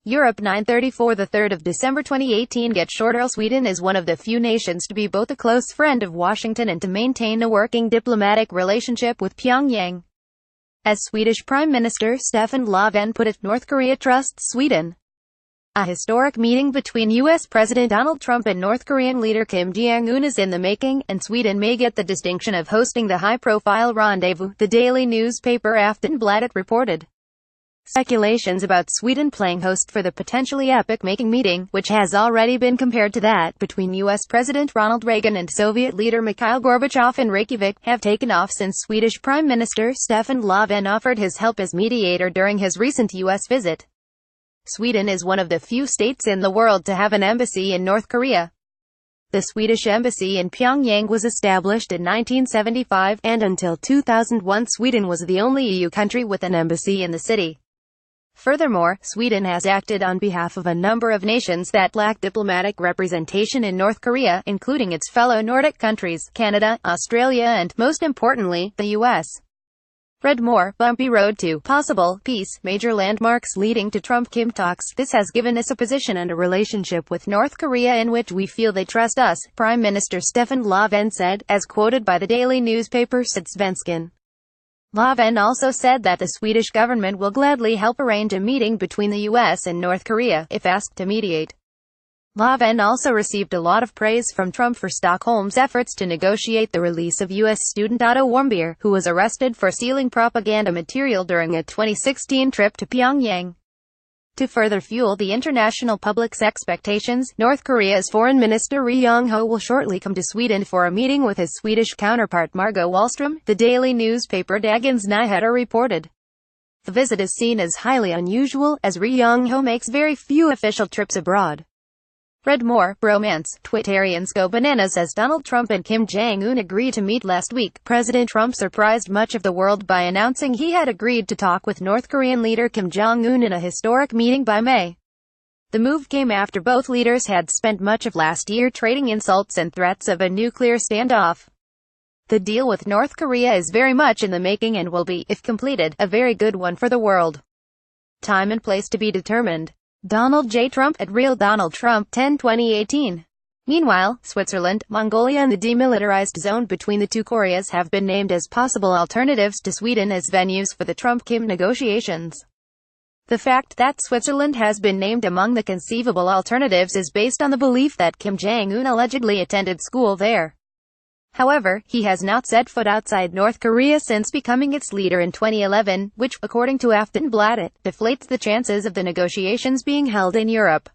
Europe 934 The 3rd of December 2018 Get short. Sweden is one of the few nations to be both a close friend of Washington and to maintain a working diplomatic relationship with Pyongyang. As Swedish Prime Minister Stefan Löfven put it, North Korea trusts Sweden. A historic meeting between U.S. President Donald Trump and North Korean leader Kim Jong-un is in the making, and Sweden may get the distinction of hosting the high-profile rendezvous, the daily newspaper Aftonbladet reported. Speculations about Sweden playing host for the potentially epoch-making meeting, which has already been compared to that between U.S. President Ronald Reagan and Soviet leader Mikhail Gorbachev in Reykjavik, have taken off since Swedish Prime Minister Stefan Löfven offered his help as mediator during his recent U.S. visit. Sweden is one of the few states in the world to have an embassy in North Korea. The Swedish embassy in Pyongyang was established in 1975, and until 2001 Sweden was the only EU country with an embassy in the city. Furthermore, Sweden has acted on behalf of a number of nations that lack diplomatic representation in North Korea, including its fellow Nordic countries, Canada, Australia and, most importantly, the U.S. Read more. Bumpy road to possible peace, major landmarks leading to Trump-Kim talks. This has given us a position and a relationship with North Korea in which we feel they trust us, Prime Minister Stefan Löfven said, as quoted by the daily newspaper Svenskan. Löfven also said that the Swedish government will gladly help arrange a meeting between the U.S. and North Korea, if asked to mediate. Löfven also received a lot of praise from Trump for Stockholm's efforts to negotiate the release of U.S. student Otto Warmbier, who was arrested for stealing propaganda material during a 2016 trip to Pyongyang. To further fuel the international public's expectations, North Korea's Foreign Minister Ri Yong-ho will shortly come to Sweden for a meeting with his Swedish counterpart Margot Wallström, the daily newspaper Dagens Nyheter reported. The visit is seen as highly unusual, as Ri Yong-ho makes very few official trips abroad. Read more. Bromance. Twitterians go bananas as Donald Trump and Kim Jong-un agree to meet last week. President Trump surprised much of the world by announcing he had agreed to talk with North Korean leader Kim Jong-un in a historic meeting by May. The move came after both leaders had spent much of last year trading insults and threats of a nuclear standoff. The deal with North Korea is very much in the making and will be, if completed, a very good one for the world. Time and place to be determined. Donald J. Trump at Real Donald Trump 10/2018. Meanwhile, Switzerland, Mongolia and the demilitarized zone between the two Koreas have been named as possible alternatives to Sweden as venues for the Trump-Kim negotiations. The fact that Switzerland has been named among the conceivable alternatives is based on the belief that Kim Jong-un allegedly attended school there. However, he has not set foot outside North Korea since becoming its leader in 2011, which, according to Aftonbladet, deflates the chances of the negotiations being held in Europe.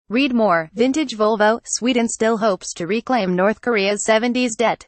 Read more. Vintage Volvo. Sweden still hopes to reclaim North Korea's 70s debt.